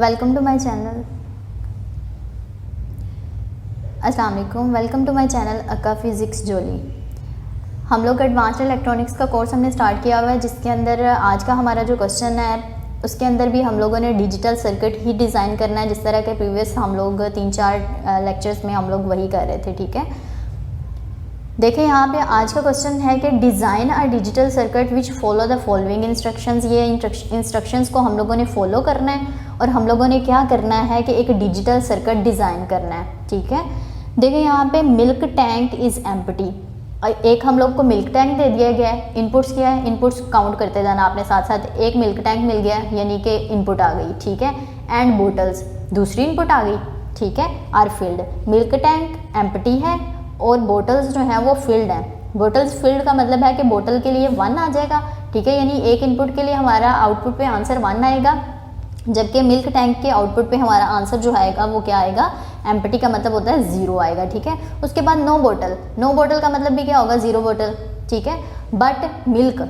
Welcome to my channel. अस्सलाम वालेकुम। Welcome to my channel अक्का फिज़िक्स जोली। हम लोग एडवांस्ड इलेक्ट्रॉनिक्स का कोर्स हमने स्टार्ट किया हुआ है, जिसके अंदर आज का हमारा जो क्वेश्चन है उसके अंदर भी हम लोगों ने डिजिटल सर्किट ही डिज़ाइन करना है, जिस तरह के प्रीवियस हम लोग 3-4 लेक्चर्स में हम लोग वही कर रहे थे। ठीक है, देखिए यहाँ पे आज का क्वेश्चन है कि design a digital circuit which follow the following instructions. ये इंस्ट्रक्शंस को हम लोगों ने फॉलो करना है और हम लोगों ने क्या करना है कि एक डिजिटल सर्किट डिज़ाइन करना है। ठीक है, देखिए यहाँ पे मिल्क टैंक इज़ एम्प्टी। एक हम लोग को मिल्क टैंक दे दिया गया है, इनपुट्स क्या है, इनपुट्स काउंट करते जाना आपने साथ साथ। एक मिल्क टैंक मिल गया यानी कि इनपुट आ गई। ठीक है, एंड बोटल्स दूसरी इनपुट आ गई। ठीक है, are filled. Milk tank empty है और बोटल्स जो है वो फिल्ड है। बोटल्स फिल्ड का मतलब है कि बोतल के लिए 1 आ जाएगा। ठीक है, यानी एक इनपुट के लिए हमारा आउटपुट पे आंसर 1 आएगा, जबकि मिल्क टैंक के आउटपुट पे हमारा आंसर जो आएगा वो क्या आएगा, एम्प्टी का मतलब होता है 0 आएगा। ठीक है, उसके बाद नो बोटल। नो बोटल का मतलब भी क्या होगा, 0 बोटल। ठीक है, but milk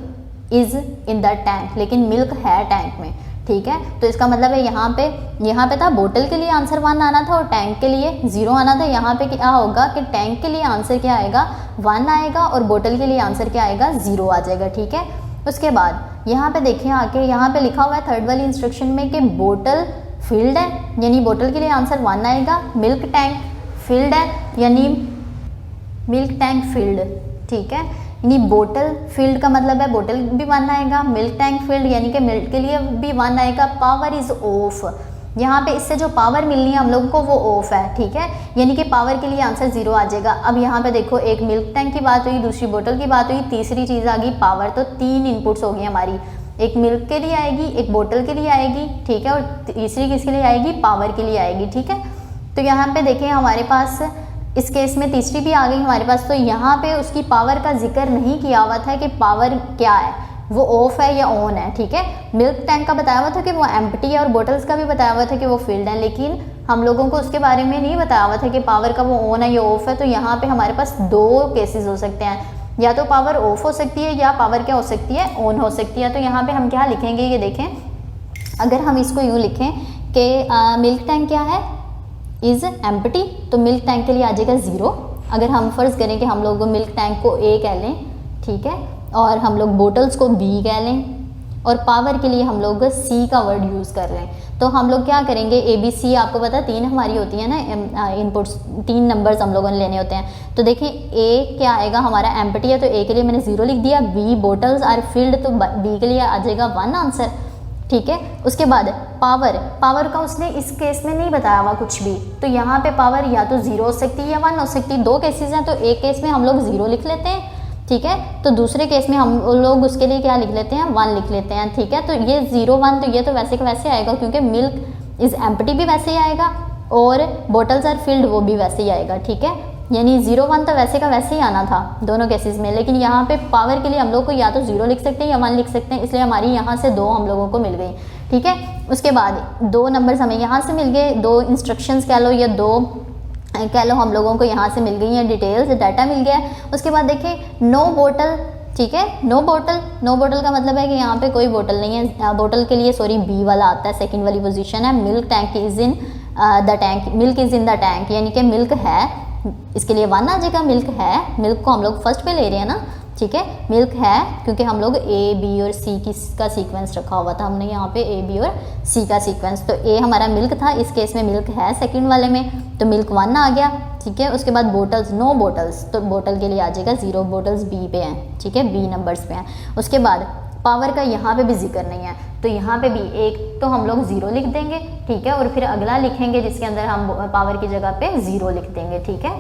is in the tank, लेकिन मिल्क है टैंक में। ठीक है, तो इसका मतलब है यहाँ पे था बोतल के लिए आंसर 1 आना था और टैंक के लिए 0 आना था। यहाँ पे क्या होगा कि टैंक के लिए आंसर क्या आएगा, 1 आएगा और बोतल के लिए आंसर क्या आएगा, 0 आ जाएगा। ठीक है, उसके बाद यहाँ पे देखिए आके यहाँ पे लिखा हुआ है थर्ड वाली इंस्ट्रक्शन में कि बोतल फील्ड है, यानी बोतल के लिए आंसर 1 आएगा। मिल्क टैंक फील्ड है यानी मिल्क टैंक फील्ड। ठीक है, यानी बोतल फील्ड का मतलब है बोतल भी 1 आएगा, मिल्क टैंक फील्ड यानी कि मिल्क के लिए भी 1 आएगा। पावर इज ऑफ, यहाँ पे इससे जो पावर मिलनी है हम लोग को वो ऑफ है। ठीक है, यानी कि पावर के लिए आंसर 0 आ जाएगा। अब यहाँ पे देखो, एक मिल्क टैंक की बात हुई, दूसरी बोतल की बात हुई, तीसरी चीज़ आ गई पावर। तो 3 इनपुट्स हो गई हमारी, एक मिल्क के लिए आएगी, एक बोतल के लिए आएगी। ठीक है, और तीसरी किसके लिए आएगी, पावर के लिए आएगी। ठीक है, तो यहाँ पे देखें हमारे पास इस केस में तीसरी भी आ गई हमारे पास। तो यहाँ पे उसकी पावर का जिक्र नहीं किया हुआ था कि पावर क्या है, वो ऑफ है या ऑन है। ठीक है, मिल्क टैंक का बताया हुआ था कि वो एम्प्टी है और बोटल्स का भी बताया हुआ था कि वो फील्ड है, लेकिन हम लोगों को उसके बारे में नहीं बताया हुआ था कि पावर का वो ऑन है या ऑफ है। तो यहाँ पे हमारे पास 2 केसेस हो सकते हैं, या तो पावर ऑफ हो सकती है या पावर क्या हो सकती है, ऑन हो सकती है। तो यहाँ पे हम क्या लिखेंगे, ये देखें, अगर हम इसको यूँ लिखें कि मिल्क टैंक क्या है, इज़ एम्प्टी, तो मिल्क टैंक के लिए आ जाएगा 0। अगर हम फर्ज करें कि हम लोग मिल्क टैंक को A कह लें, ठीक है, और हम लोग बोटल्स को B कह लें और पावर के लिए हम लोग C का वर्ड यूज़ कर लें, तो हम लोग क्या करेंगे, ABC आपको पता है 3 हमारी होती है ना इनपुट्स, 3 नंबर्स हम लोगों ने लेने होते हैं। तो देखिए A क्या आएगा, हमारा एम्प्टी है तो A के लिए मैंने 0 लिख दिया। B बोटल्स आर फिल्ड, तो B के लिए आ जाएगा 1 आंसर। ठीक है, उसके बाद पावर का उसने इस केस में नहीं बताया हुआ कुछ भी, तो यहाँ पे पावर या तो 0 हो सकती है या 1 हो सकती है। 2 केसेस हैं, तो एक केस में हम लोग 0 लिख लेते हैं। ठीक है, तो दूसरे केस में हम लोग उसके लिए क्या लिख लेते हैं, 1 लिख लेते हैं। ठीक है, तो ये 0 1 तो ये तो वैसे के वैसे आएगा, क्योंकि मिल्क इज एम्प्टी भी वैसे ही आएगा और बोटल्स आर फिल्ड वो भी वैसे ही आएगा। ठीक है, यानी 0 1 तो वैसे का वैसे ही आना था दोनों केसेस में, लेकिन यहाँ पे पावर के लिए हम लोग को या तो 0 लिख सकते हैं या 1 लिख सकते हैं, इसलिए हमारी यहाँ से 2 हम लोगों को मिल गई। ठीक है, उसके बाद 2 नंबर्स हमें यहाँ से मिल गए, 2 इंस्ट्रक्शंस कह लो या 2 कह लो हम लोगों को यहाँ से मिल गई है, डिटेल्स डाटा मिल गया है। उसके बाद देखिए नो बोटल। ठीक है, नो बोटल का मतलब है कि यहाँ पे कोई बोतल नहीं है। बोतल के लिए सॉरी B वाला आता है, सेकंड वाली पोजीशन है। Milk tank is in the tank, milk is in the tank, यानी कि मिल्क है, इसके लिए 1 आ जाएगा। मिल्क है, मिल्क को हम लोग फर्स्ट पे ले रहे हैं ना। ठीक है, मिल्क है क्योंकि हम लोग A B और C का सीक्वेंस रखा हुआ था हमने यहाँ पे, A B और C का सीक्वेंस। तो A हमारा मिल्क था, इस केस में मिल्क है सेकंड वाले में, तो मिल्क 1 आ गया। ठीक है, उसके बाद बोटल्स, नो बोटल्स, तो बोतल के लिए आ जाएगा 0, बोटल्स B पे हैं। ठीक है, B नंबर्स पे हैं। उसके बाद पावर का यहाँ पे भी जिक्र नहीं है, तो यहाँ पे भी एक तो हम लोग 0 लिख देंगे। ठीक है, और फिर अगला लिखेंगे जिसके अंदर हम पावर की जगह पे 0 लिख देंगे। ठीक है,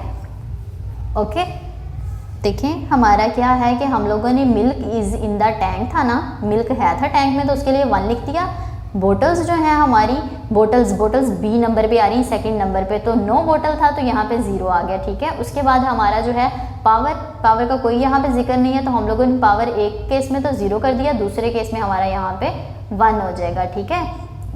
ओके, देखें हमारा क्या है कि हम लोगों ने milk is in the tank था ना, मिल्क है था टैंक में, तो उसके लिए 1 लिख दिया। बोटल्स जो है हमारी बोटल्स B नंबर पे आ रही सेकंड नंबर पे, तो नो बोतल था तो यहाँ पे 0 आ गया। ठीक है, उसके बाद हमारा जो है पावर का कोई यहाँ पे जिक्र नहीं है, तो हम लोगों ने पावर एक केस में तो 0 कर दिया, दूसरे केस में हमारा यहाँ पे 1 हो जाएगा। ठीक है,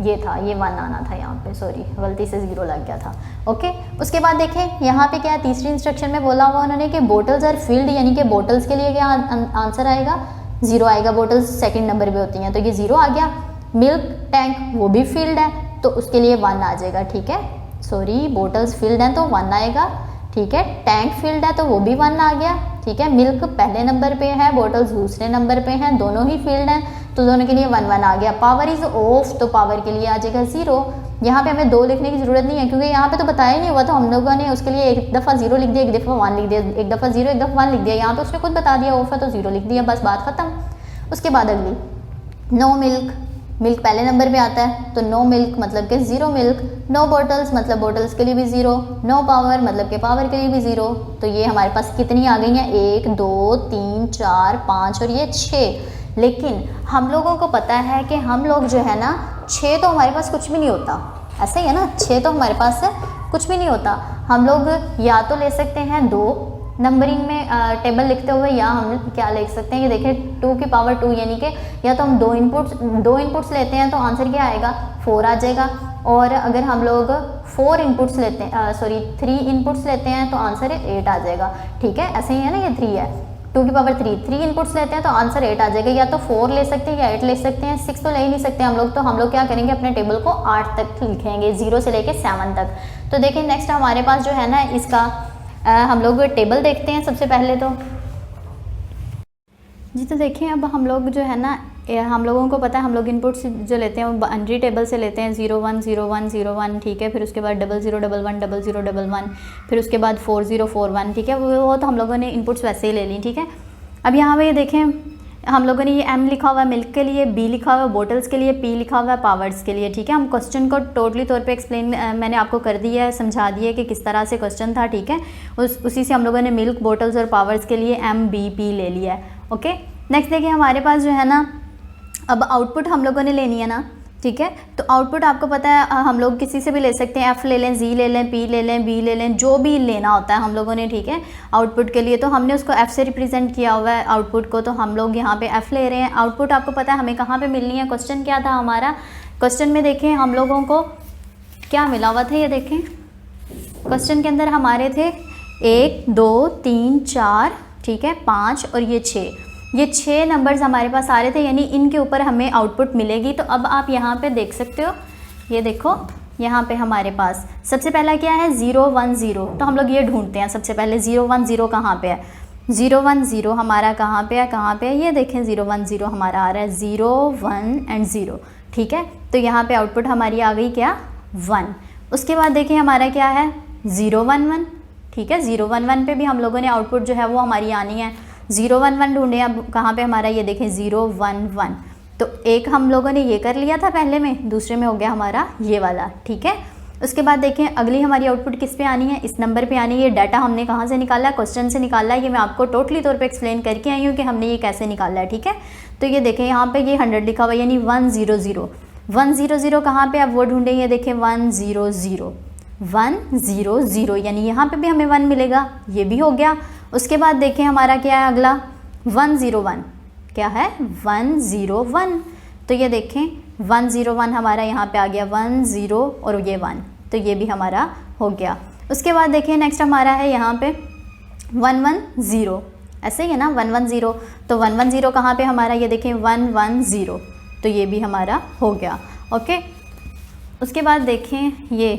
ये 1 आना था यहाँ पे, सॉरी गलती से 0 लग गया था। ओके, उसके बाद देखें यहाँ पे क्या है, तीसरी इंस्ट्रक्शन में बोला हुआ उन्होंने कि बोटल्स आर फिल्ड, यानी कि बोटल्स के लिए क्या आंसर आएगा, 0 आएगा। बोटल्स सेकंड नंबर पे होती हैं, तो ये 0 आ गया। मिल्क टैंक वो भी फिल्ड है, तो उसके लिए 1 आ जाएगा, ठीक है। सॉरी, बोटल्स फिल्ड हैं तो 1 आएगा, ठीक है। टैंक फिल्ड है तो वो भी 1 आ गया, ठीक है। मिल्क पहले नंबर पे है, बोटल्स दूसरे नंबर पे हैं, दोनों ही फील्ड हैं तो दोनों के लिए 1 1 आ गया। पावर इज़ ऑफ तो पावर के लिए आ जाएगा 0। यहाँ पे हमें 2 लिखने की ज़रूरत नहीं है क्योंकि यहाँ पे तो बताया नहीं हुआ, तो हम लोगों ने उसके लिए एक दफ़ा 0 लिख दिया, एक दफ़ा 1 लिख दिया, एक दफ़ा 0 एक दफ़ा 1 लिख दिया। यहाँ पे उसने खुद बता दिया ऑफ है तो 0 लिख दिया, बस बात ख़त्म। उसके बाद अगली, नो मिल्क, मिल्क पहले नंबर पे आता है तो नो मिल्क मतलब कि 0 मिल्क। नो बॉटल्स मतलब बॉटल्स के लिए भी 0। नो पावर मतलब कि पावर के लिए भी 0। तो ये हमारे पास कितनी आ गई हैं, 1 2 3 4 5 और ये 6। लेकिन हम लोगों को पता है कि हम लोग जो है ना 6 तो हमारे पास कुछ भी नहीं होता, ऐसा ही है ना, 6 तो हमारे पास है कुछ भी नहीं होता। हम लोग या तो ले सकते हैं 2 नंबरिंग में टेबल लिखते हुए, या हम क्या लिख सकते हैं, ये देखें 2 की पावर 2 यानी कि या तो हम 2 इनपुट्स लेते हैं तो आंसर क्या आएगा, 4 आ जाएगा। और अगर हम लोग 4 इनपुट्स लेते हैं 3 इनपुट्स लेते हैं तो आंसर 8 आ जाएगा, ठीक है। ऐसे ही है ना, ये 3 है, 2 की पावर 3 इनपुट्स लेते हैं तो आंसर 8 आ जाएगा। या तो 4 ले सकते हैं या 8 ले सकते हैं, 6 तो ले ही नहीं सकते हम लोग, तो हम लोग क्या करेंगे, अपने टेबल को 8 तक लिखेंगे, 0 से लेके 7 तक। तो देखिए नेक्स्ट हमारे पास जो है ना इसका हम लोग टेबल देखते हैं सबसे पहले तो जी। तो देखिए अब हम लोग जो है ना, हम लोगों को पता है हम लोग इनपुट्स जो लेते हैं वो बाइनरी टेबल से लेते हैं, 0 1 0 1 0 1, ठीक है। फिर उसके बाद 0 0 1 1 0 0 1 1, फिर उसके बाद 4 0 4 1, ठीक है। वो तो हम लोगों ने इनपुट्स वैसे ही ले ली, ठीक है। अब यहाँ पे ये देखें हम लोगों ने ये M लिखा हुआ है मिल्क के लिए, B लिखा हुआ है बोटल्स के लिए, P लिखा हुआ है पावर्स के लिए, ठीक है। हम क्वेश्चन को टोटली तौर पे एक्सप्लेन मैंने आपको कर दिया है, समझा दिया है कि किस तरह से क्वेश्चन था, ठीक है। उसी से हम लोगों ने मिल्क बोटल्स और पावर्स के लिए M B P ले लिया है, ओके। नेक्स्ट देखिए हमारे पास जो है ना अब आउटपुट हम लोगों ने लेनी है ना, ठीक है। तो आउटपुट आपको पता है हम लोग किसी से भी ले सकते हैं, F ले लें, Z ले लें, P ले लें, B ले लें, जो भी लेना होता है हम लोगों ने, ठीक है। आउटपुट के लिए तो हमने उसको F से रिप्रेजेंट किया हुआ है आउटपुट को, तो हम लोग यहाँ पे F ले रहे हैं। आउटपुट आपको पता है हमें कहाँ पे मिलनी है, क्वेश्चन क्या था हमारा, क्वेश्चन में देखें हम लोगों को क्या मिला हुआ था, ये देखें क्वेश्चन के अंदर हमारे थे 1 2 3 4, ठीक है, 5 और ये 6, ये 6 नंबर्स हमारे पास आ रहे थे, यानी इनके ऊपर हमें आउटपुट मिलेगी। तो अब आप यहाँ पे देख सकते हो, ये देखो यहाँ पे हमारे पास सबसे पहला क्या है 0 1 0, तो हम लोग ये ढूंढते हैं सबसे पहले 0 1 0 कहाँ पे है, 0 1 0 हमारा कहाँ पे है, कहाँ पे है, ये देखें 0 1 0 हमारा आ रहा है, 0 1 एंड 0, ठीक है। तो यहाँ पे आउटपुट हमारी आ गई क्या 1। उसके बाद देखिए हमारा क्या है 0 1 1, ठीक है। 0 1 1 पे भी हम लोगों ने आउटपुट जो है वो हमारी आनी है, 0 1 1 ढूंढे। अब कहाँ पे हमारा ये देखें 0 1 1, तो एक हम लोगों ने ये कर लिया था पहले में, दूसरे में हो गया हमारा ये वाला, ठीक है। उसके बाद देखें अगली हमारी आउटपुट किस पे आनी है, इस नंबर पे आनी है। ये डाटा हमने कहाँ से निकाला है, क्वेश्चन से निकाला है, ये मैं आपको टोटली तौर पे एक्सप्लेन करके आई हूँ कि हमने ये कैसे निकाला है, ठीक है। तो ये देखें यहाँ पे ये 100 लिखा हुआ है, यानी 1 0 0 1 0 0 कहाँ पे, अब वो ढूंढे, ये देखें 1 0 0 1 0 0, यानी यहाँ पे भी हमें 1 मिलेगा, ये भी हो गया। उसके बाद देखें हमारा क्या है अगला 1 0 1, क्या है 1 0 1, तो ये देखें 1 0 1 हमारा यहाँ पे आ गया 1 0 और ये 1, तो ये भी हमारा हो गया। उसके बाद देखिए नेक्स्ट हमारा है यहाँ पे 1 1 0, ऐसे ही है ना 1 1 0, तो 1 1 0 कहाँ पे हमारा, ये देखें 1 1 0, तो ये भी हमारा हो गया, ओके। उसके बाद देखें ये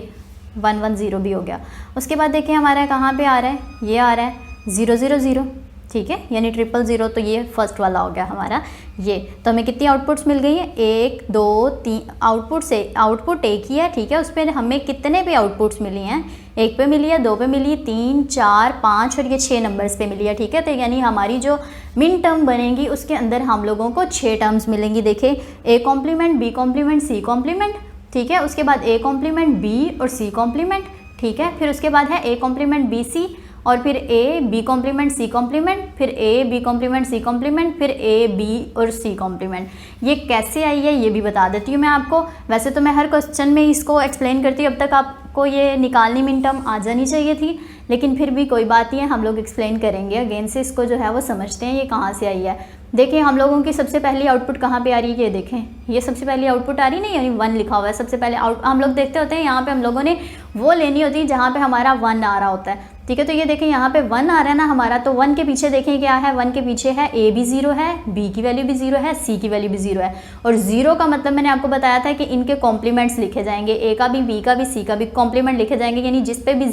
1 1 0 भी हो गया। उसके बाद देखिए हमारा कहाँ पे आ रहा है, ये आ रहा है 0 0 0, ठीक है, यानी 0 0 0, तो ये फर्स्ट वाला हो गया हमारा ये। तो हमें कितनी आउटपुट्स मिल गई हैं, 1 2 3 आउटपुट से, आउटपुट एक ही है, ठीक है। उस पर हमें कितने भी आउटपुट्स मिली हैं, 1 पे मिली है, 2 पे मिली, 3 4 5 और ये 6 नंबर्स पे मिली है, ठीक है। तो यानी हमारी जो मिन टर्म बनेगी उसके अंदर हम लोगों को 6 टर्म्स मिलेंगी। देखिए A complement, B complement, C complement, ठीक है। उसके बाद A कॉम्प्लीमेंट, B और C कॉम्प्लीमेंट, ठीक है। फिर उसके बाद है A कॉम्प्लीमेंट B C, और फिर A B complement C complement, फिर A B complement C complement, फिर A B और C कॉम्प्लीमेंट। ये कैसे आई है ये भी बता देती हूँ मैं आपको। वैसे तो मैं हर क्वेश्चन में इसको एक्सप्लेन करती हूँ, अब तक आपको ये निकालनी मिन टर्म आ जानी चाहिए थी, लेकिन फिर भी कोई बात नहीं है, हम लोग एक्सप्लेन करेंगे अगेन से इसको जो है वो समझते हैं ये कहाँ से आई है। देखिए हम लोगों की सबसे पहली आउटपुट कहाँ पे आ रही है, ये देखें ये सबसे पहली आउटपुट आ रही नहीं, यानी 1 लिखा हुआ है सबसे पहले हम लोग देखते होते हैं, यहाँ पे हम लोगों ने वो लेनी होती है जहाँ पे हमारा 1 आ रहा होता है। ठीक है। तो ये देखें यहाँ पे 1 आ रहा है ना हमारा, तो 1 के पीछे देखें क्या है, 1 के पीछे है a भी 0 है, b की वैल्यू भी 0 है, c की वैल्यू भी 0 है। और 0 का मतलब मैंने आपको बताया था कि इनके कॉम्प्लीमेंट्स लिखे जाएंगे, a का भी b का भी c का भी कॉम्प्लीमेंट लिखे जाएंगे, यानी जिस पे भी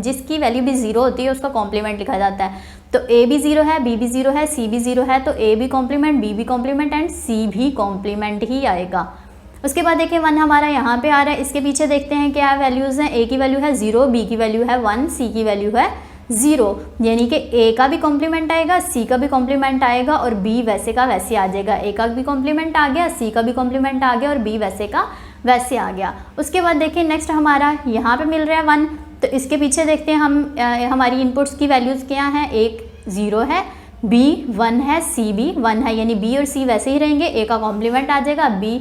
जिसकी वैल्यू भी 0 होती है उसका कॉम्प्लीमेंट लिखा जाता है। तो a भी 0 है, b भी 0 है, c भी 0 है, तो a भी कॉम्प्लीमेंट, b भी कॉम्प्लीमेंट एंड c भी कॉम्प्लीमेंट ही आएगा। उसके बाद देखिए 1 हमारा यहाँ पे आ रहा है, इसके पीछे देखते हैं क्या वैल्यूज़ हैं, a की वैल्यू है 0, b की वैल्यू है 1, c की वैल्यू है 0, यानी कि a का भी कॉम्प्लीमेंट आएगा, c का भी कॉम्प्लीमेंट आएगा और b वैसे का वैसे आ जाएगा। a का भी कॉम्प्लीमेंट आ गया, c का भी कॉम्प्लीमेंट आ गया और b वैसे का वैसे आ गया। उसके बाद देखिए नेक्स्ट हमारा यहाँ पे मिल रहा है 1, तो इसके पीछे देखते हैं हम हमारी इनपुट्स की वैल्यूज़ क्या हैं, एक 0 है, b 1 है, c भी 1 है, यानी b और c वैसे ही रहेंगे, a का कॉम्प्लीमेंट आ जाएगा, b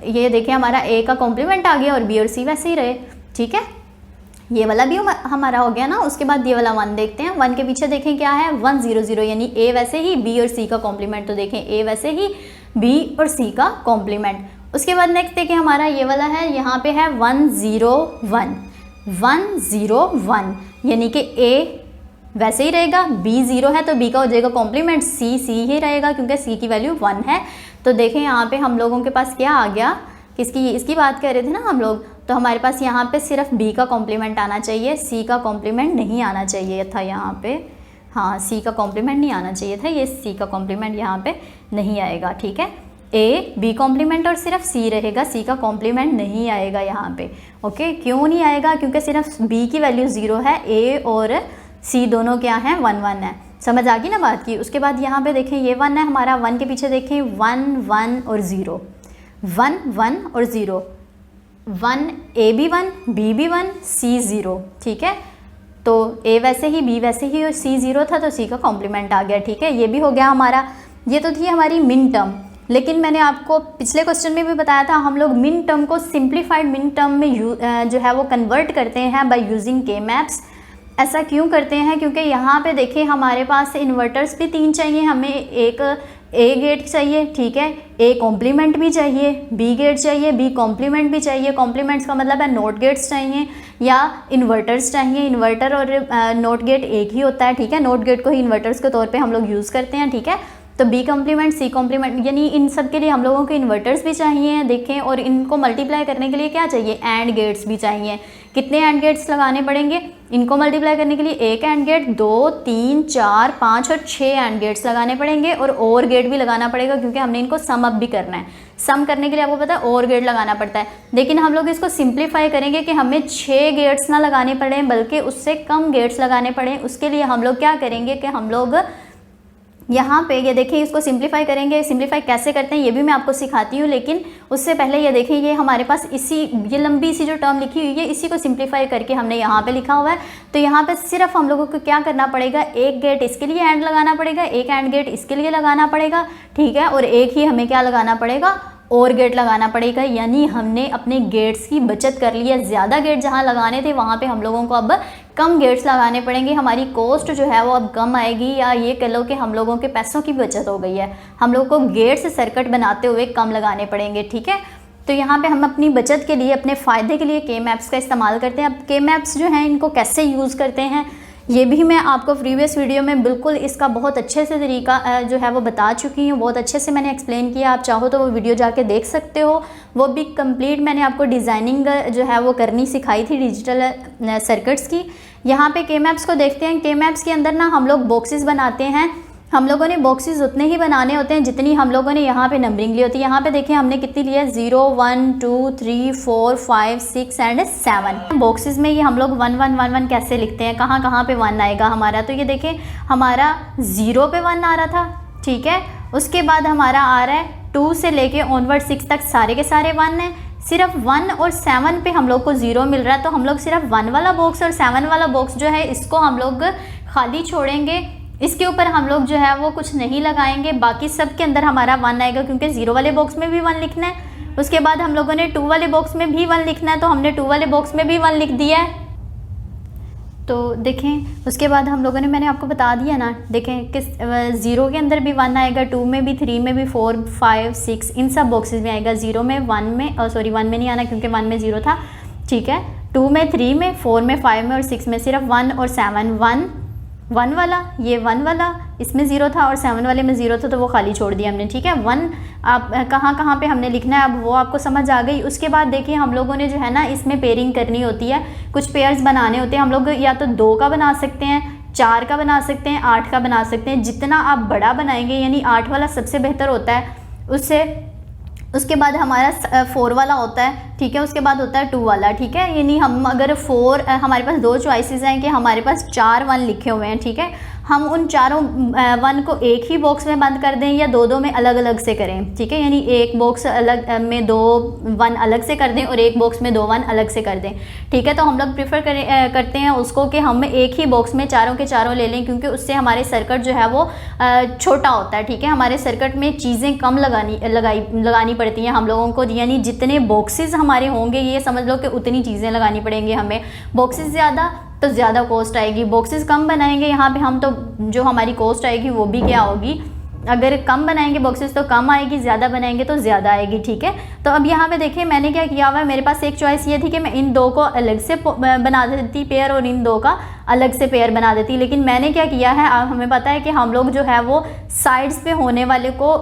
ये देखिए हमारा a का कॉम्प्लीमेंट आ गया और b और c वैसे ही रहे। ठीक है, ये वाला भी हमारा हो गया ना। उसके बाद ये वाला 1 देखते हैं, 1 के पीछे देखें क्या है, 1 0 0, यानी a वैसे ही, b और c का कॉम्प्लीमेंट, तो देखें a वैसे ही, b और c का कॉम्प्लीमेंट। उसके बाद नेक्स्ट देखें हमारा ये वाला है, यहाँ पे है 1 0 1, 1 0 1, यानी कि a वैसे ही रहेगा, b 0 है तो b का हो जाएगा कॉम्प्लीमेंट, c ही रहेगा क्योंकि c की वैल्यू 1 है। तो देखें यहाँ पे हम लोगों के पास क्या आ गया, इसकी बात कर रहे थे ना हम लोग, तो हमारे पास यहाँ पे सिर्फ b का कॉम्प्लीमेंट आना चाहिए, c का कॉम्प्लीमेंट नहीं आना चाहिए था यहाँ पे, हाँ c का कॉम्प्लीमेंट नहीं आना चाहिए था, ये c का कॉम्प्लीमेंट यहाँ पे नहीं आएगा। ठीक है, a b कॉम्प्लीमेंट और सिर्फ c रहेगा, c का कॉम्प्लीमेंट नहीं आएगा यहाँ पे। ओके, क्यों नहीं आएगा, क्योंकि सिर्फ b की वैल्यू 0 है, a और c दोनों क्या हैं 1 1 है। समझ आ गई ना बात की। उसके बाद यहाँ पे देखें ये 1 है हमारा, 1 के पीछे देखें 1 1 और 0, 1 1 और 0, 1 a भी 1, b भी 1, c 0। ठीक है, तो a वैसे ही, b वैसे ही और c 0 था तो c का कॉम्प्लीमेंट आ गया। ठीक है, ये भी हो गया हमारा। ये तो थी हमारी मिन टर्म, लेकिन मैंने आपको पिछले क्वेश्चन में भी बताया था हम लोग मिन टर्म को सिंप्लीफाइड मिन टर्म में जो है वो कन्वर्ट करते हैं बाय यूजिंग के मैप्स। ऐसा क्यों करते हैं, क्योंकि यहाँ पे देखिए हमारे पास इन्वर्टर्स भी 3 चाहिए, हमें एक ए गेट चाहिए, ठीक है, ए कॉम्प्लीमेंट भी चाहिए, बी गेट चाहिए, बी कॉम्प्लीमेंट भी चाहिए। कॉम्प्लीमेंट्स का मतलब है नोट गेट्स चाहिए या इन्वर्टर्स चाहिए। इन्वर्टर और नोट गेट एक ही होता है, ठीक है, नोट गेट को ही इन्वर्टर्स के तौर पे हम लोग यूज़ करते हैं। ठीक है, तो बी कॉम्प्लीमेंट, सी कॉम्प्लीमेंट, यानी इन सब के लिए हम लोगों को इन्वर्टर्स भी चाहिए देखें, और इनको मल्टीप्लाई करने के लिए क्या चाहिए, एंड गेट्स भी चाहिए। कितने एंड गेट्स लगाने पड़ेंगे इनको मल्टीप्लाई करने के लिए, एक एंड गेट, 2 3 4 5 और 6 एंड गेट्स लगाने पड़ेंगे, और गेट भी लगाना पड़ेगा क्योंकि हमने इनको सम अप भी करना है। सम करने के लिए आपको पता है और गेट लगाना पड़ता है, लेकिन हम लोग इसको सिंप्लीफाई करेंगे कि हमें 6 गेट्स ना लगाने पड़े बल्कि उससे कम गेट्स लगाने पड़े। उसके लिए हम लोग क्या करेंगे कि हम लोग यहाँ पे ये देखिए इसको सिंप्लीफाई करेंगे। सिंप्लीफाई कैसे करते हैं ये भी मैं आपको सिखाती हूँ, लेकिन उससे पहले ये देखिए ये हमारे पास ये लंबी सी जो टर्म लिखी हुई है इसी को सिंप्लीफाई करके हमने यहाँ पे लिखा हुआ है। तो यहाँ पे सिर्फ हम लोगों को क्या करना पड़ेगा, एक गेट इसके लिए एंड लगाना पड़ेगा, एक एंड गेट इसके लिए लगाना पड़ेगा, ठीक है, और एक ही हमें क्या लगाना पड़ेगा, और गेट लगाना पड़ेगा। यानी हमने अपने गेट्स की बचत कर ली है। ज़्यादा गेट जहाँ लगाने थे वहाँ पे हम लोगों को अब कम गेट्स लगाने पड़ेंगे। हमारी कॉस्ट जो है वो अब कम आएगी, या ये कह लो कि हम लोगों के पैसों की बचत हो गई है। हम लोग को गेट्स सर्किट बनाते हुए कम लगाने पड़ेंगे, ठीक है। तो यहाँ पे हम अपनी बचत के लिए, अपने फ़ायदे के लिए के मैप्स का इस्तेमाल करते हैं। अब के मैप्स जो हैं इनको कैसे यूज़ करते हैं ये भी मैं आपको प्रीवियस वीडियो में बिल्कुल इसका बहुत अच्छे से तरीका जो है वो बता चुकी हूँ, बहुत अच्छे से मैंने एक्सप्लेन किया। आप चाहो तो वो वीडियो जाके देख सकते हो, वो भी कंप्लीट मैंने आपको डिज़ाइनिंग जो है वो करनी सिखाई थी डिजिटल सर्किट्स की। यहाँ पे के मैप्स को देखते हैं। के मैप्स के अंदर ना हम लोग बॉक्सेस बनाते हैं। हम लोगों ने बॉक्सेस उतने ही बनाने होते हैं जितनी हम लोगों ने यहाँ पे नंबरिंग ली होती है। यहाँ पे देखिए हमने कितनी ली है, 0 1 2 3 4 5 6 एंड 7 बॉक्सेस में। ये हम लोग 1 1 1 1 कैसे लिखते हैं, कहाँ कहाँ पे 1 आएगा हमारा। तो ये देखें हमारा 0 पे 1 आ रहा था, ठीक है। उसके बाद हमारा आ रहा है 2 से लेके ऑनवर्ड 6 तक सारे के सारे 1 हैं। सिर्फ 1 और 7 पे हम लोग को 0 मिल रहा है, तो हम लोग सिर्फ 1 वाला बॉक्स और 7 वाला बॉक्स जो है इसको हम लोग खाली छोड़ेंगे। इसके ऊपर हम लोग जो है वो कुछ नहीं लगाएंगे। बाकी सब के अंदर हमारा 1 आएगा क्योंकि 0 वाले बॉक्स में भी 1 लिखना है। उसके बाद हम लोगों ने 2 वाले बॉक्स में भी 1 लिखना है, तो हमने 2 वाले बॉक्स में भी 1 लिख दिया है। तो देखें उसके बाद हम लोगों ने, मैंने आपको बता दिया ना, देखें किस 0 के अंदर भी 1 आएगा, 2 में भी, 3 में भी, 4 5 6 इन सब बॉक्सेस में आएगा। 0 में 1 में 1 में नहीं आना क्योंकि 1 में 0 था, ठीक है। 2 में, 3 में, 4 में, 5 में और 6 में सिर्फ 1 और 7, 1 वाला, ये 1 वाला इसमें 0 था और 7 वाले में 0 था, तो वो खाली छोड़ दिया हमने। ठीक है, 1 आप कहाँ पे हमने लिखना है अब वो आपको समझ आ गई। उसके बाद देखिए हम लोगों ने जो है ना इसमें पेयरिंग करनी होती है, कुछ पेयर्स बनाने होते हैं। हम लोग या तो 2 का बना सकते हैं, 4 का बना सकते हैं, 8 का बना सकते हैं। जितना आप बड़ा बनाएंगे, यानी 8 वाला सबसे बेहतर होता है, उसके बाद हमारा 4 वाला होता है। ठीक है, उसके बाद होता है 2 वाला। ठीक है, यानी हम अगर 4, हमारे पास 2 चॉइसेस हैं कि हमारे पास 4 1 लिखे हुए हैं। ठीक है, हम उन चारों 1 को एक ही बॉक्स में बंद कर दें या 2 में अलग अलग से करें। ठीक है, यानी एक बॉक्स अलग में 2 1 अलग से कर दें और एक बॉक्स में 2 1 अलग से कर दें। ठीक है, तो हम लोग प्रेफर करते हैं उसको कि हम एक ही बॉक्स में चारों के चारों ले लें, क्योंकि उससे हमारे सर्किट जो है वो छोटा होता है। ठीक है, हमारे सर्किट में चीज़ें कम लगानी पड़ती हैं हम लोगों को, यानी जितने बॉक्सेस हमारे होंगे ये समझ लो कि उतनी चीज़ें लगानी पड़ेंगी हमें। बॉक्सेस ज़्यादा तो ज़्यादा कॉस्ट आएगी, बॉक्सेस कम बनाएंगे यहाँ पे हम, तो जो हमारी कॉस्ट आएगी वो भी क्या होगी, अगर कम बनाएंगे बॉक्सेस तो कम आएगी, ज़्यादा बनाएंगे तो ज़्यादा आएगी। ठीक है, तो अब यहाँ पे देखिए मैंने क्या किया हुआ है, मेरे पास एक चॉइस ये थी कि मैं इन 2 को अलग से बना देती पेयर और इन 2 का अलग से पेयर बना देती, लेकिन मैंने क्या किया है, अब हमें पता है कि हम लोग जो है वो साइड्स पे होने वाले को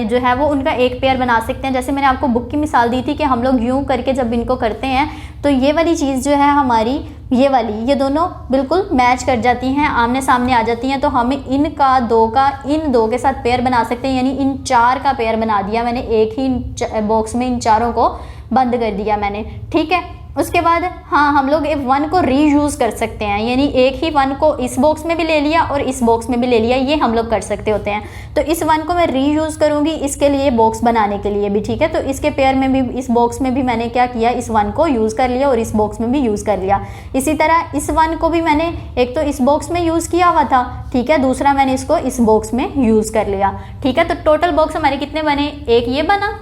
जो है वो उनका एक पेयर बना सकते हैं। जैसे मैंने आपको बुक की मिसाल दी थी कि हम लोग यूँ करके जब इनको करते हैं तो ये वाली चीज़ जो है हमारी ये वाली, ये दोनों बिल्कुल मैच कर जाती हैं, आमने सामने आ जाती हैं। तो हमें इनका 2 का इन 2 के साथ पेयर बना सकते हैं, यानी इन 4 का पेयर बना दिया मैंने, एक ही बॉक्स में इन चारों को बंद कर दिया मैंने। ठीक है, उसके बाद हाँ हम लोग 1 को रीयूज़ कर सकते हैं, यानी एक ही 1 को इस बॉक्स में भी ले लिया और इस बॉक्स में भी ले लिया, ये हम लोग कर सकते होते हैं। तो इस 1 को मैं रीयूज़ करूँगी इसके लिए, बॉक्स बनाने के लिए भी। ठीक है, तो इसके पेयर में भी, इस बॉक्स में भी मैंने क्या किया, इस 1 को यूज़ कर लिया और इस बॉक्स में भी यूज़ कर लिया। इसी तरह इस 1 को भी मैंने एक तो इस बॉक्स में यूज़ किया हुआ था। ठीक है, दूसरा मैंने इसको इस बॉक्स में यूज़ कर लिया। ठीक है, तो टोटल बॉक्स हमारे कितने बने, एक ये बना।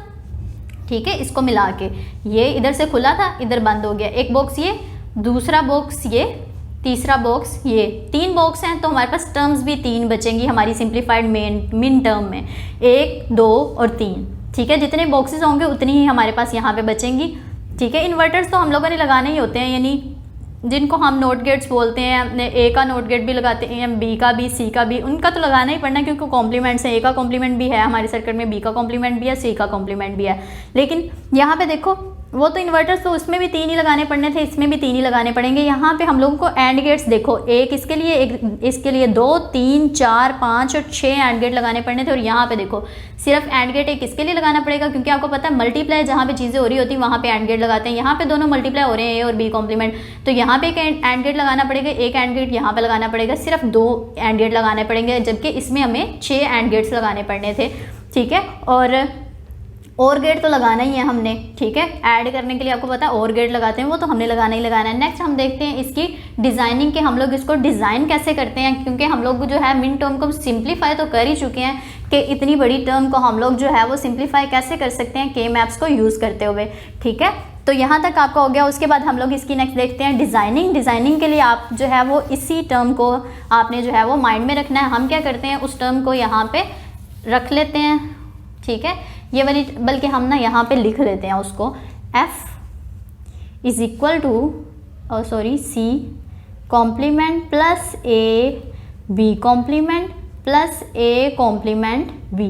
ठीक है, इसको मिला के ये इधर से खुला था, इधर बंद हो गया, एक बॉक्स ये, दूसरा बॉक्स ये, तीसरा बॉक्स ये, 3 बॉक्स हैं। तो हमारे पास टर्म्स भी 3 बचेंगी हमारी सिंप्लीफाइड मिन टर्म में, 1 2 और 3। ठीक है, जितने बॉक्सेस होंगे उतनी ही हमारे पास यहाँ पे बचेंगी। ठीक है, इन्वर्टर्स तो हम लोगों ने लगाने ही होते हैं, यानी जिनको हम नोट गेट्स बोलते हैं, ए का नोट गेट भी लगाते हैं, बी का भी, सी का भी, उनका तो लगाना ही पड़ना है क्योंकि कॉम्प्लीमेंट्स हैं। ए का कॉम्प्लीमेंट भी है हमारे सर्किट में, बी का कॉम्प्लीमेंट भी है, सी का कॉम्प्लीमेंट भी है। लेकिन यहाँ पे देखो वो तो इन्वर्टर्स तो उसमें भी 3 ही लगाने पड़ने थे, इसमें भी 3 ही लगाने पड़ेंगे। यहाँ पे हम लोगों को एंड गेट्स देखो, एक इसके लिए, एक इसके लिए, 2 3 4 5 और 6 एंड गेट लगाने पड़ने थे। और यहाँ पे देखो सिर्फ एंड गेट एक इसके लिए लगाना पड़ेगा, क्योंकि आपको पता है मल्टीप्लाई जहाँ पे चीज़ें हो रही होती है वहाँ पे एंड गेट लगाते हैं। यहाँ पे दोनों मल्टीप्लाई हो रहे हैं, ए और बी कॉम्प्लीमेंट, तो यहाँ पे एक एंड गेट लगाना पड़ेगा, एक एंड गेट यहाँ पे लगाना पड़ेगा, सिर्फ 2 एंड गेट लगाने पड़ेंगे, जबकि इसमें हमें 6 एंड गेट्स लगाने पड़ने थे। ठीक है, और गेट तो लगाना ही है हमने। ठीक है, ऐड करने के लिए आपको पता है और गेट लगाते हैं, वो तो हमने लगाना ही लगाना है। नेक्स्ट हम देखते हैं इसकी डिज़ाइनिंग के हम लोग इसको डिज़ाइन कैसे करते हैं, क्योंकि हम लोग जो है मिन टर्म को सिंप्लीफाई तो कर ही चुके हैं कि इतनी बड़ी टर्म को हम लोग जो है वो सिंप्लीफाई कैसे कर सकते हैं के मैप्स को यूज़ करते हुए। ठीक है, तो यहाँ तक आपका हो गया। उसके बाद हम लोग इसकी नेक्स्ट देखते हैं डिज़ाइनिंग। डिज़ाइनिंग के लिए आप जो है वो इसी टर्म को आपने जो है वो माइंड में रखना है। हम क्या करते हैं, उस टर्म को यहाँ पर रख लेते हैं। ठीक है, ये वाली, बल्कि हम ना यहाँ पे लिख लेते हैं उसको, F is equal to C complement plus A B complement plus A complement B।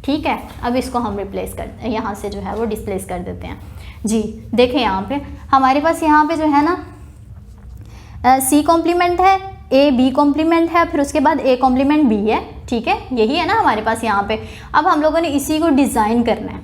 ठीक है, अब इसको हम रिप्लेस कर, यहाँ से जो है वो डिस्प्लेस कर देते हैं जी। देखें यहाँ पे हमारे पास यहाँ पे जो है ना C कॉम्प्लीमेंट है, A B कॉम्प्लीमेंट है, फिर उसके बाद A कॉम्प्लीमेंट B है। ठीक है, यही है ना हमारे पास यहाँ पे। अब हम लोगों ने इसी को डिज़ाइन करना है।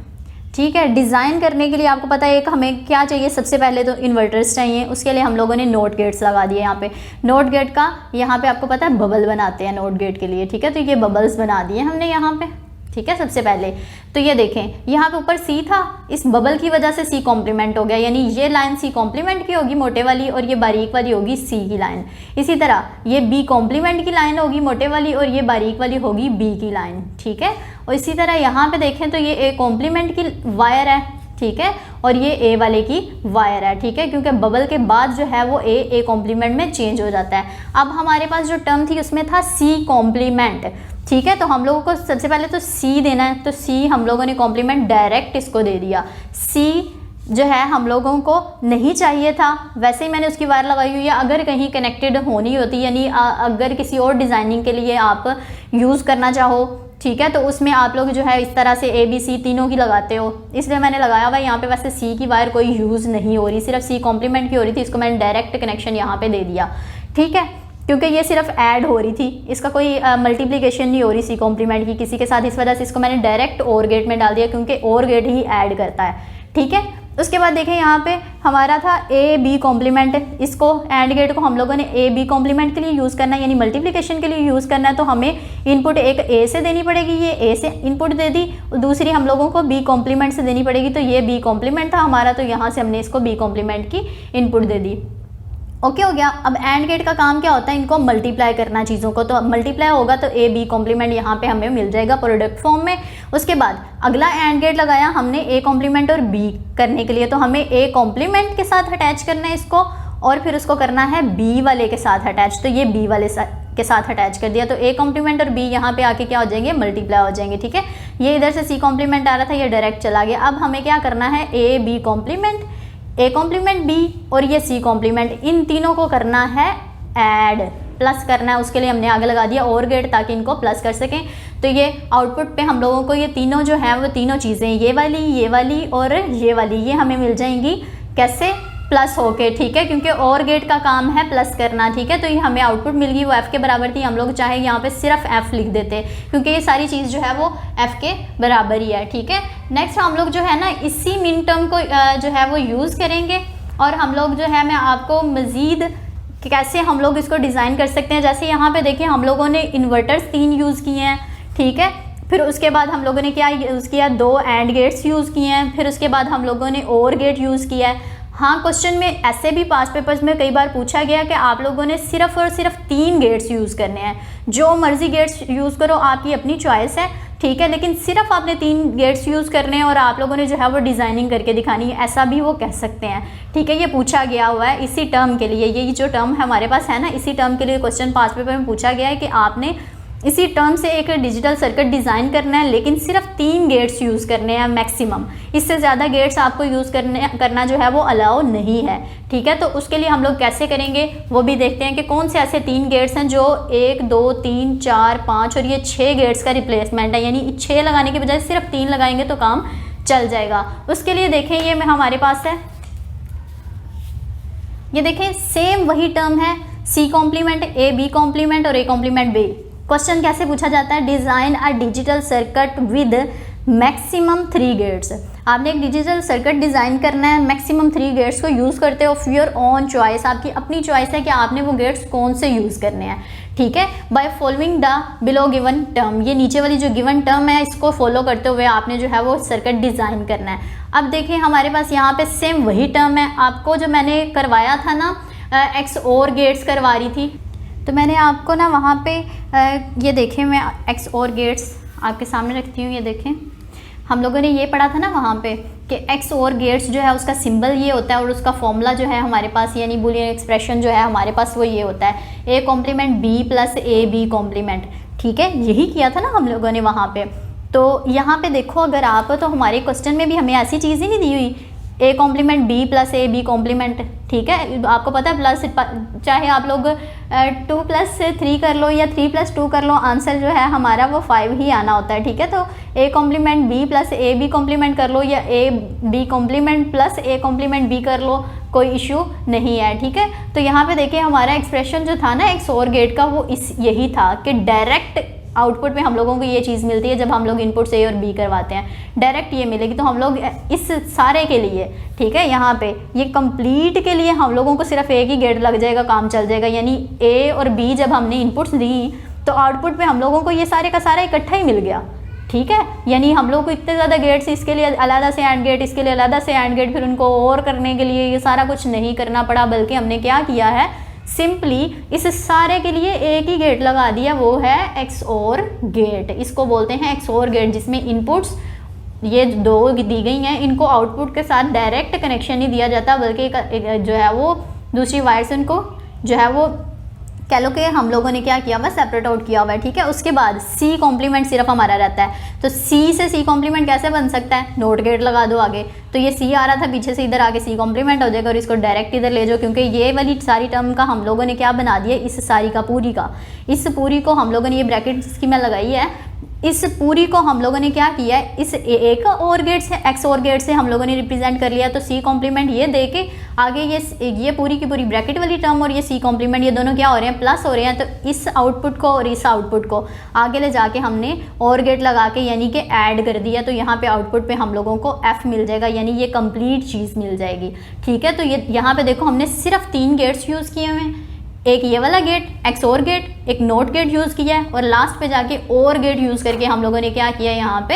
ठीक है, डिज़ाइन करने के लिए आपको पता है एक हमें क्या चाहिए, सबसे पहले तो इन्वर्टर्स चाहिए। उसके लिए हम लोगों ने नोट गेट्स लगा दिए यहाँ पे। नोट गेट का यहाँ पे आपको पता है बबल बनाते हैं नोट गेट के लिए। ठीक है, तो ये बबल्स बना दिए हमने यहाँ पे। ठीक है, सबसे पहले तो ये देखें यहाँ पे ऊपर C था, इस बबल की वजह से C कॉम्प्लीमेंट हो गया, यानी ये लाइन C कॉम्प्लीमेंट की होगी मोटे वाली और ये बारीक वाली होगी C की लाइन। इसी तरह ये B कॉम्प्लीमेंट की लाइन होगी मोटे वाली और ये बारीक वाली होगी B की लाइन। ठीक है, और इसी तरह यहाँ पे देखें तो ये A कॉम्प्लीमेंट की वायर है। ठीक है, और ये A वाले की वायर है। ठीक है, क्योंकि बबल के बाद जो है वो A कॉम्प्लीमेंट में चेंज हो जाता है। अब हमारे पास जो टर्म थी उसमें था C कॉम्प्लीमेंट। ठीक है, तो हम लोगों को सबसे पहले तो C देना है, तो C हम लोगों ने कॉम्प्लीमेंट डायरेक्ट इसको दे दिया। C जो है हम लोगों को नहीं चाहिए था, वैसे ही मैंने उसकी वायर लगाई हुई है। अगर कहीं कनेक्टेड होनी होती, यानी अगर किसी और डिज़ाइनिंग के लिए आप यूज़ करना चाहो, ठीक है, तो उसमें आप लोग जो है इस तरह से A B C तीनों की लगाते हो, इसलिए मैंने लगाया हुआ है। यहाँ पे वैसे C की वायर कोई यूज़ नहीं हो रही, सिर्फ C कॉम्प्लीमेंट की हो रही थी, इसको मैंने डायरेक्ट कनेक्शन यहाँ पे दे दिया, ठीक है, क्योंकि ये सिर्फ ऐड हो रही थी, इसका कोई मल्टीप्लिकेशन नहीं हो रही C कॉम्प्लीमेंट की किसी के साथ, इस वजह से इसको मैंने डायरेक्ट OR गेट में डाल दिया, क्योंकि OR गेट ही ऐड करता है, ठीक है। उसके बाद देखें यहाँ पे हमारा था A B कॉम्प्लीमेंट, इसको एंड गेट को हम लोगों ने A B कॉम्प्लीमेंट के लिए यूज़ करना है, यानी मल्टीप्लिकेशन के लिए यूज़ करना है, तो हमें इनपुट एक A से देनी पड़ेगी, ये A से इनपुट दे दी, दूसरी हम लोगों को B कॉम्प्लीमेंट से देनी पड़ेगी, तो ये B कॉम्प्लीमेंट था हमारा, तो यहाँ से हमने इसको B कॉम्प्लीमेंट की इनपुट दे दी। ओके हो गया। अब एंड गेट का काम क्या होता है, इनको मल्टीप्लाई करना चीज़ों को, तो मल्टीप्लाई होगा तो A B कॉम्प्लीमेंट यहाँ पे हमें मिल जाएगा प्रोडक्ट फॉर्म में। उसके बाद अगला एंड गेट लगाया हमने A कॉम्प्लीमेंट और B करने के लिए, तो हमें A कॉम्प्लीमेंट के साथ अटैच करना है इसको, और फिर उसको करना है B वाले के साथ अटैच, तो ये B वाले के साथ अटैच कर दिया, तो A कॉम्प्लीमेंट और B यहाँ पे आके क्या हो जाएंगे, मल्टीप्लाई हो जाएंगे, ठीक है। ये इधर से C कॉम्प्लीमेंट आ रहा था, ये डायरेक्ट चला गया। अब हमें क्या करना है, A B complement, A complement B और ये C कॉम्प्लीमेंट, इन तीनों को करना है ऐड, प्लस करना है, उसके लिए हमने आगे लगा दिया OR गेट ताकि इनको प्लस कर सकें। तो ये आउटपुट पे हम लोगों को ये तीनों जो हैं वो तीनों चीज़ें, ये वाली और ये वाली, ये हमें मिल जाएंगी कैसे, प्लस होके, ठीक है, क्योंकि OR गेट का काम है प्लस करना, ठीक है। तो ये हमें आउटपुट मिल गई, वो F के बराबर थी, हम लोग चाहे यहाँ पे सिर्फ F लिख देते, क्योंकि ये सारी चीज़ जो है वो F के बराबर ही है, ठीक है। नेक्स्ट हम लोग जो है ना इसी मिन टर्म को जो है वो यूज़ करेंगे, और हम लोग जो है मैं आपको मज़ीद कैसे हम लोग इसको डिज़ाइन कर सकते हैं। जैसे यहाँ पे देखिए हम लोगों ने इन्वर्टर्स 3 यूज़ किए हैं, ठीक है, फिर उसके बाद हम लोगों ने क्या यूज़ किया, 2 एंड गेट्स यूज़ किए हैं, फिर उसके बाद हम लोगों ने OR गेट यूज़ किया है। हाँ, क्वेश्चन में ऐसे भी पास पेपर्स में कई बार पूछा गया कि आप लोगों ने सिर्फ और सिर्फ 3 गेट्स यूज़ करने हैं, जो मर्जी गेट्स यूज़ करो, आपकी अपनी चॉइस है, ठीक है, लेकिन सिर्फ आपने 3 गेट्स यूज़ करने हैं और आप लोगों ने जो है वो डिज़ाइनिंग करके दिखानी है, ऐसा भी वो कह सकते हैं, ठीक है। ये पूछा गया हुआ है इसी टर्म के लिए, ये जो टर्म हमारे पास है ना, इसी टर्म के लिए क्वेश्चन पास पेपर में पूछा गया है कि आपने इसी टर्म से एक डिजिटल सर्किट डिज़ाइन करना है, लेकिन सिर्फ 3 गेट्स यूज़ करने हैं मैक्सिमम, इससे ज़्यादा गेट्स आपको यूज़ करना जो है वो अलाउ नहीं है, ठीक है। तो उसके लिए हम लोग कैसे करेंगे वो भी देखते हैं कि कौन से ऐसे 3 गेट्स हैं जो 1 2 3 4 5 और ये 6 गेट्स का रिप्लेसमेंट है, यानी 6 लगाने के बजाय सिर्फ 3 लगाएंगे तो काम चल जाएगा। उसके लिए देखें ये हमारे पास है, ये देखें सेम वही टर्म है, C complement A B complement और A कॉम्प्लीमेंट B। क्वेश्चन कैसे पूछा जाता है, design a digital circuit with maximum 3 gates. आपने एक डिजिटल सर्किट डिज़ाइन करना है, मैक्सिमम 3 गेट्स को यूज़ करते हो, ऑफ योर ओन चॉइस, आपकी अपनी चॉइस है कि आपने वो गेट्स कौन से यूज़ करने हैं, ठीक है। By following the below given term, ये नीचे वाली जो गिवन टर्म है इसको फॉलो करते हुए आपने जो है वो सर्किट डिज़ाइन करना है। अब देखिए हमारे पास यहाँ पे सेम वही टर्म है, आपको जो मैंने करवाया था ना XOR गेट्स करवा रही थी, तो मैंने आपको ना वहाँ पे ये देखें मैं XOR गेट्स आपके सामने रखती हूँ, ये देखें हम लोगों ने ये पढ़ा था ना वहाँ पे कि XOR गेट्स जो है उसका सिंबल ये होता है और उसका फॉर्मूला जो है हमारे पास, यानी बूलियन एक्सप्रेशन जो है हमारे पास वो ये होता है, A कॉम्प्लीमेंट B प्लस A B कॉम्प्लीमेंट, ठीक है, यही किया था ना हम लोगों ने वहाँ पे। तो यहाँ पे देखो अगर आप, तो हमारे क्वेश्चन में भी हमें ऐसी चीज़ ही नहीं दी हुई, A कॉम्प्लीमेंट B प्लस A B कॉम्प्लीमेंट, ठीक है, आपको पता है प्लस, चाहे आप लोग 2 + 3 कर लो या 3 + 2 कर लो, आंसर जो है हमारा वो 5 ही आना होता है, ठीक है। तो A कॉम्प्लीमेंट B प्लस A B कॉम्प्लीमेंट कर लो या A B complement plus A complement B कर लो, कोई इशू नहीं है, ठीक है। तो यहाँ पे देखिए हमारा एक्सप्रेशन जो था ना XOR गेट का वो यही था कि डायरेक्ट आउटपुट में हम लोगों को ये चीज़ मिलती है जब हम लोग इनपुट A और B करवाते हैं, डायरेक्ट ये मिलेगी। तो हम लोग इस सारे के लिए, ठीक है, यहाँ पे ये कंप्लीट के लिए हम लोगों को सिर्फ एक ही गेट लग जाएगा, काम चल जाएगा, यानी A और B जब हमने इनपुट्स दी तो आउटपुट में हम लोगों को ये सारे का सारा इकट्ठा ही मिल गया, ठीक है। यानी हम लोग को इतने ज़्यादा गेट्स, इसके लिए अलग से एंड गेट, इसके लिए अलग से एंड गेट, फिर उनको और करने के लिए ये सारा कुछ नहीं करना पड़ा, बल्कि हमने क्या किया है, सिंपली इस सारे के लिए एक ही गेट लगा दिया, वो है XOR गेट। इसको बोलते हैं XOR गेट, जिसमें इनपुट्स ये 2 दी गई हैं, इनको आउटपुट के साथ डायरेक्ट कनेक्शन नहीं दिया जाता, बल्कि जो है वो दूसरी वायर से उनको जो है वो कह लो कि हम लोगों ने क्या किया हुआ, सेपरेट आउट किया हुआ है, ठीक है। उसके बाद सी कॉम्प्लीमेंट सिर्फ हमारा रहता है, तो सी से सी कॉम्प्लीमेंट कैसे बन सकता है, नोट गेट लगा दो आगे, तो ये सी आ रहा था पीछे से, इधर आके सी कॉम्प्लीमेंट हो जाएगा और इसको डायरेक्ट इधर ले जाओ, क्योंकि ये वाली सारी टर्म का हम लोगों ने क्या बना दिया, इस सारी का पूरी का, इस पूरी को हम लोगों ने ये ब्रैकेट जिसकी मैं लगाई है, इस पूरी को हम लोगों ने क्या किया है, इस एक और गेट से, एक्स और गेट से हम लोगों ने रिप्रेजेंट कर लिया। तो सी कॉम्प्लीमेंट ये दे के आगे ये पूरी की पूरी ब्रैकेट वाली टर्म और ये सी कॉम्प्लीमेंट, ये दोनों क्या हो रहे हैं, प्लस हो रहे हैं। तो इस आउटपुट को और इस आउटपुट को आगे ले जाके हमने और गेट लगा के यानी कि ऐड कर दिया, तो यहाँ पे आउटपुट पे हम लोगों को एफ मिल जाएगा, यानी ये कंप्लीट चीज़ मिल जाएगी, ठीक है। तो ये यहाँ पे देखो हमने सिर्फ 3 गेट्स यूज़ किए हुए हैं, एक ये वाला गेट, एक्स और गेट, एक नोट गेट यूज़ किया है और लास्ट पे जाके और गेट यूज़ करके हम लोगों ने क्या किया, यहाँ पे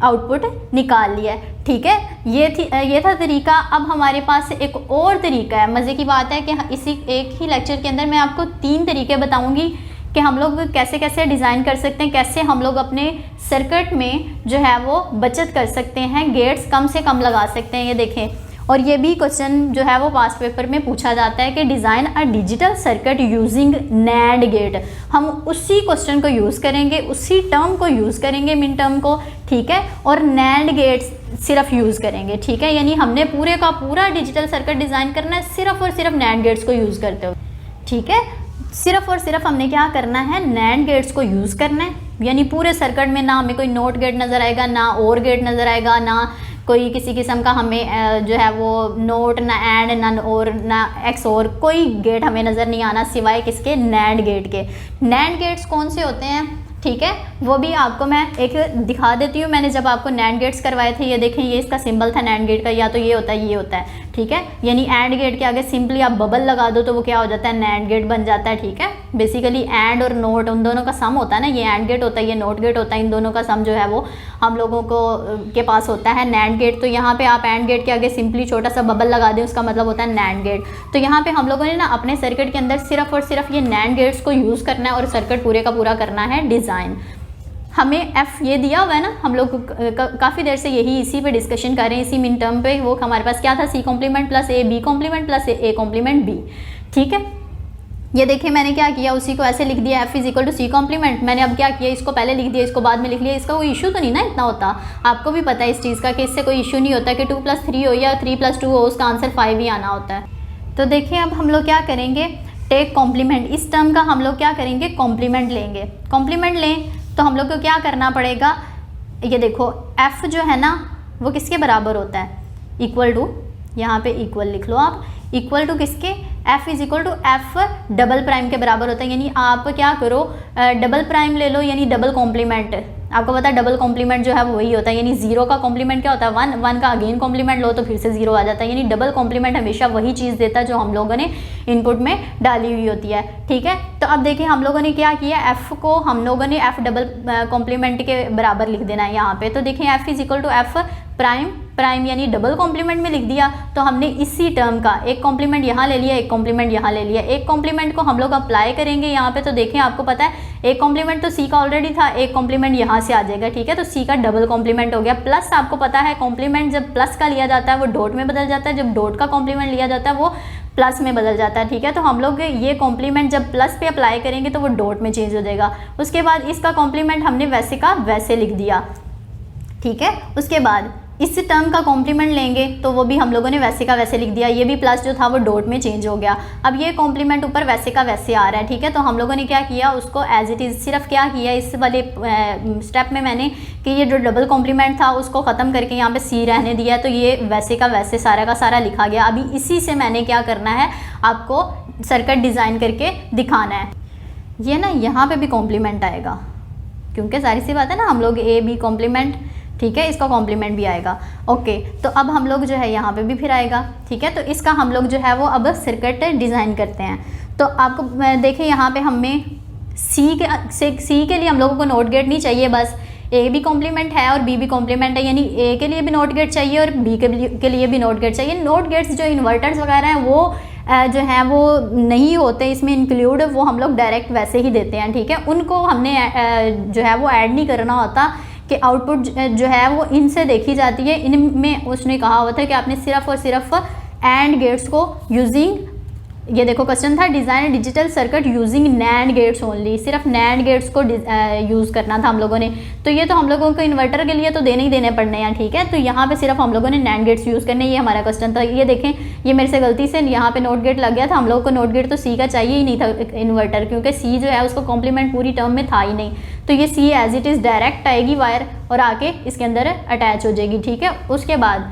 आउटपुट निकाल लिया है, ठीक है। ये था तरीका। अब हमारे पास एक और तरीका है। मज़े की बात है कि इसी एक ही लेक्चर के अंदर मैं आपको 3 तरीके बताऊंगी कि हम लोग कैसे कैसे डिज़ाइन कर सकते हैं, कैसे हम लोग अपने सर्किट में जो है वो बचत कर सकते हैं, गेट्स कम से कम लगा सकते हैं। ये देखें, और ये भी क्वेश्चन जो है वो पास्ट पेपर में पूछा जाता है कि design a digital circuit using NAND gate. हम उसी क्वेश्चन को यूज़ करेंगे, उसी टर्म को यूज़ करेंगे, मिन टर्म को, ठीक है, और नैंड गेट सिर्फ यूज़ करेंगे, ठीक है। यानी हमने पूरे का पूरा डिजिटल सर्किट डिज़ाइन करना है सिर्फ और सिर्फ नैंड गेट्स को यूज़ करते हुए, ठीक है। सिर्फ और सिर्फ हमने क्या करना है, नैंड गेट्स को यूज़ करना है, यानी पूरे सर्किट में ना हमें कोई नोट गेट नज़र आएगा, ना और गेट नज़र आएगा, ना कोई किसी किस्म का हमें जो है वो नोट, ना एंड, ना और, ना एक्स और, कोई गेट हमें नज़र नहीं आना सिवाय किसके, नैंड गेट के। नैंड गेट्स कौन से होते हैं, ठीक है, वो भी आपको मैं एक दिखा देती हूँ। मैंने जब आपको नैंड गेट्स करवाए थे, ये देखें, ये इसका सिंबल था नैंड गेट का, या तो ये होता है, ये होता है, ठीक है। यानी एंड गेट के आगे सिंपली आप बबल लगा दो तो वो क्या हो जाता है, नैंड गेट बन जाता है, ठीक है। बेसिकली एंड और नोट उन दोनों का सम होता है ना, ये एंड गेट होता है, ये नोट गेट होता है, इन दोनों का सम जो है वो हम लोगों को के पास होता है नैंड गेट। तो यहाँ पे आप एंड गेट के आगे सिंपली छोटा सा बबल लगा दें, उसका मतलब होता है नैंड गेट। तो यहाँ पे हम लोगों ने ना अपने सर्किट के अंदर सिर्फ और सिर्फ ये नैंड गेट्स को यूज़ करना है और सर्किट पूरे का पूरा करना है डिज़ाइन। हमें एफ ये दिया हुआ है ना, हम लोग काफ़ी देर से यही इसी पे डिस्कशन कर रहे हैं, इसी मिन टर्म पे। वो हमारे पास क्या था, C complement plus A, B complement plus A complement B, ठीक है। ये देखिए मैंने क्या किया, उसी को ऐसे लिख दिया, F is equal to C complement. मैंने अब क्या किया, इसको पहले लिख दिया, इसको बाद में लिख लिया। इसका कोई इशू तो नहीं ना इतना होता, आपको भी पता है इस चीज़ का कि इससे कोई इशू नहीं होता कि 2 + 3 हो या 3 + 2 हो, उसका आंसर 5 ही आना होता है। तो देखिए अब हम लोग क्या करेंगे, टेक कॉम्प्लीमेंट, इस टर्म का हम लोग क्या करेंगे, कॉम्प्लीमेंट लेंगे। कॉम्प्लीमेंट लें तो हम लोग को क्या करना पड़ेगा, ये देखो f जो है ना वो किसके बराबर होता है, इक्वल टू, यहाँ पे इक्वल लिख लो आप, इक्वल टू किसके, f is equal to f double prime के बराबर होता है। यानी आप क्या करो, डबल प्राइम ले लो, यानी डबल कॉम्प्लीमेंट। आपको पता है डबल कॉम्प्लीमेंट जो है वो वही होता है, यानी 0 का कॉम्प्लीमेंट क्या होता है, 1, 1 का अगेन कॉम्प्लीमेंट लो तो फिर से 0 आ जाता है। यानी डबल कॉम्प्लीमेंट हमेशा वही चीज़ देता है जो हम लोगों ने इनपुट में डाली हुई होती है, ठीक है। तो अब देखिए हम लोगों ने क्या किया, f को हम लोगों ने f डबल कॉम्प्लीमेंट के बराबर लिख देना है यहाँ पे। तो देखिए f is equal to f prime prime यानी डबल कॉम्प्लीमेंट में लिख दिया। तो हमने इसी टर्म का एक कॉम्प्लीमेंट यहाँ ले लिया, एक कॉम्प्लीमेंट यहाँ ले लिया, एक कॉम्प्लीमेंट को हम लोग अप्लाई करेंगे यहाँ पे। तो देखें आपको पता है एक कॉम्प्लीमेंट तो सी का ऑलरेडी था, एक कॉम्प्लीमेंट यहाँ से आ जाएगा, ठीक है। तो सी का डबल कॉम्प्लीमेंट हो गया, प्लस आपको पता है कॉम्प्लीमेंट जब प्लस का लिया जाता है वो डॉट में बदल जाता है, जब डॉट का कॉम्प्लीमेंट लिया जाता है वो प्लस में बदल जाता है, ठीक है। तो हम लोग ये कॉम्प्लीमेंट जब प्लस पे अप्लाई करेंगे तो वो डॉट में चेंज हो जाएगा। उसके बाद इसका कॉम्प्लीमेंट हमने वैसे का वैसे लिख दिया, ठीक है। उसके बाद इस टर्म का कॉम्प्लीमेंट लेंगे तो वो भी हम लोगों ने वैसे का वैसे लिख दिया, ये भी प्लस जो था वो डॉट में चेंज हो गया। अब ये कॉम्प्लीमेंट ऊपर वैसे का वैसे आ रहा है, ठीक है। तो हम लोगों ने क्या किया, उसको एज इट इज़ सिर्फ क्या किया इस वाले स्टेप में मैंने कि ये जो डबल कॉम्प्लीमेंट था उसको ख़त्म करके यहाँ पे सी रहने दिया, तो ये वैसे का वैसे सारा का सारा लिखा गया। अभी इसी से मैंने क्या करना है, आपको सर्किट डिज़ाइन करके दिखाना है। ये ना यहाँ पर भी कॉम्प्लीमेंट आएगा क्योंकि सारी सी बात है ना, हम लोग ए बी कॉम्प्लीमेंट, ठीक है, इसका कॉम्प्लीमेंट भी आएगा। ओके, तो अब हम लोग जो है यहाँ पे भी फिर आएगा, ठीक है। तो इसका हम लोग जो है वो अब सर्किट डिज़ाइन करते हैं। तो आपको देखिए यहाँ पे हमें सी के लिए हम लोगों को नोट गेट नहीं चाहिए, बस ए भी कॉम्प्लीमेंट है और बी भी कॉम्प्लीमेंट है, यानी ए के लिए भी नोट गेट चाहिए और बी के लिए भी नोट गेट चाहिए। नोट गेट्स जो इन्वर्टर्स वगैरह हैं वो जो है वो नहीं होते इसमें इंक्लूड, वो हम लोग डायरेक्ट वैसे ही देते हैं, ठीक है। उनको हमने जो है वो ऐड नहीं करना होता कि आउटपुट जो है वो इनसे देखी जाती है। इनमें उसने कहा हुआ था कि आपने सिर्फ और सिर्फ एंड गेट्स को यूजिंग ये देखो क्वेश्चन था design digital circuit using NAND gates only, सिर्फ नैंड गेट्स को यूज़ करना था हम लोगों ने। तो ये तो हम लोगों को इन्वर्टर के लिए तो देने ही देने पड़ने हैं, ठीक है। तो यहाँ पे सिर्फ हम लोगों ने नैंड गेट्स यूज़ करने, ये हमारा क्वेश्चन था। ये देखें, ये मेरे से गलती से यहाँ पे नोट गेट लग गया था। हम लोगों को नोट गेट तो सी का चाहिए ही नहीं था इन्वर्टर, क्योंकि सी जो है उसको कॉम्प्लीमेंट पूरी टर्म में था ही नहीं। तो ये सी एज इट इज़ डायरेक्ट आएगी वायर और आके इसके अंदर अटैच हो जाएगी, ठीक है। उसके बाद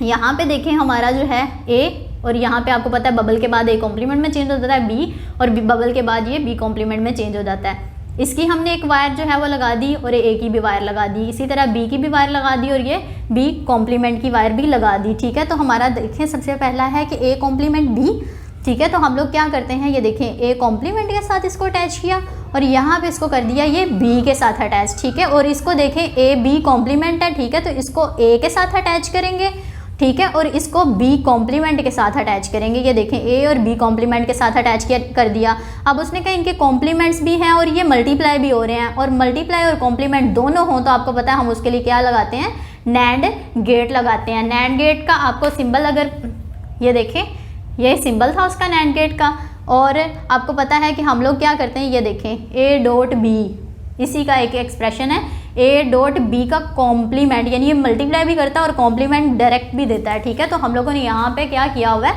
यहाँ पे देखें हमारा जो है ए, और यहाँ पे आपको पता है बबल के बाद ए कॉम्प्लीमेंट में चेंज हो जाता है बी, और बबल के बाद ये बी कॉम्प्लीमेंट में चेंज हो जाता है। इसकी हमने एक वायर जो है वो लगा दी और ए की भी वायर लगा दी, इसी तरह बी की भी वायर लगा दी और ये बी कॉम्प्लीमेंट की वायर भी लगा दी, ठीक है। तो हमारा देखें सबसे पहला है कि ए कॉम्प्लीमेंट बी, ठीक है। तो हम लोग क्या करते हैं, ये देखें ए कॉम्प्लीमेंट के साथ इसको अटैच किया और यहाँ पे इसको कर दिया ये बी के साथ अटैच, ठीक है। और इसको देखें ए बी कॉम्प्लीमेंट है, ठीक है। तो इसको ए के साथ अटैच करेंगे, ठीक है, और इसको बी कॉम्प्लीमेंट के साथ अटैच करेंगे। ये देखें ए और बी कॉम्प्लीमेंट के साथ अटैच कर दिया। अब उसने कहा इनके कॉम्प्लीमेंट्स भी हैं और ये मल्टीप्लाई भी हो रहे हैं, और मल्टीप्लाई और कॉम्प्लीमेंट दोनों हों तो आपको पता है हम उसके लिए क्या लगाते हैं, नैंड गेट लगाते हैं। नैंड गेट का आपको सिंबल, अगर ये देखें ये सिंबल था उसका नैंड गेट का, और आपको पता है कि हम लोग क्या करते हैं, ये देखें ए डॉट बी, इसी का एक एक्सप्रेशन है ए डॉट बी का कॉम्प्लीमेंट, यानी ये मल्टीप्लाई भी करता है और कॉम्प्लीमेंट डायरेक्ट भी देता है, ठीक है। तो हम लोगों ने यहाँ पे क्या किया हुआ है,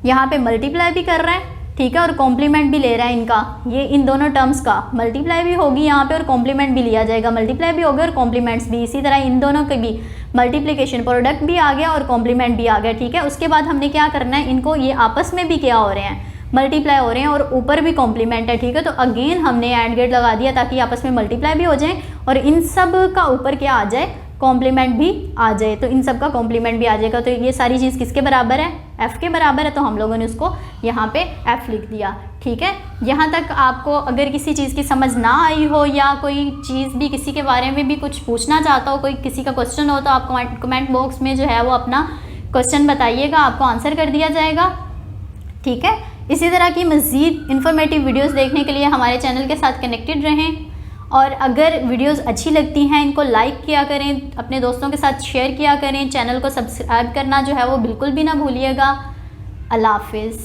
यहाँ पे मल्टीप्लाई भी कर रहे हैं, ठीक है, और कॉम्प्लीमेंट भी ले रहा है इनका, ये इन दोनों टर्म्स का मल्टीप्लाई भी होगी यहाँ पे और कॉम्प्लीमेंट भी लिया जाएगा, मल्टीप्लाई भी हो गया और कॉम्प्लीमेंट्स भी, इसी तरह इन दोनों के भी मल्टीप्लिकेशन प्रोडक्ट भी आ गया और कॉम्प्लीमेंट भी आ गया, ठीक है। उसके बाद हमने क्या करना है, इनको ये आपस में भी क्या हो रहे हैं, मल्टीप्लाई हो रहे हैं और ऊपर भी कॉम्प्लीमेंट है, ठीक है। तो अगेन हमने एंड गेट लगा दिया ताकि आपस में मल्टीप्लाई भी हो जाए और इन सब का ऊपर क्या आ जाए, कॉम्प्लीमेंट भी आ जाए। तो इन सब का कॉम्प्लीमेंट भी आ जाएगा। तो ये सारी चीज़ किसके बराबर है, एफ़ के बराबर है। तो हम लोगों ने उसको यहाँ पे एफ़ लिख दिया, ठीक है। यहाँ तक आपको अगर किसी चीज़ की समझ ना आई हो या कोई चीज़ भी किसी के बारे में भी कुछ पूछना चाहता हो, कोई किसी का क्वेश्चन हो, तो आप कमेंट बॉक्स में जो है वो अपना क्वेश्चन बताइएगा, आपको आंसर कर दिया जाएगा, ठीक है। इसी तरह की मज़ीद इन्फॉर्मेटिव वीडियोस देखने के लिए हमारे चैनल के साथ कनेक्टेड रहें, और अगर वीडियोस अच्छी लगती हैं इनको लाइक किया करें, अपने दोस्तों के साथ शेयर किया करें, चैनल को सब्सक्राइब करना जो है वो बिल्कुल भी ना भूलिएगा। अल्लाह हाफिज़।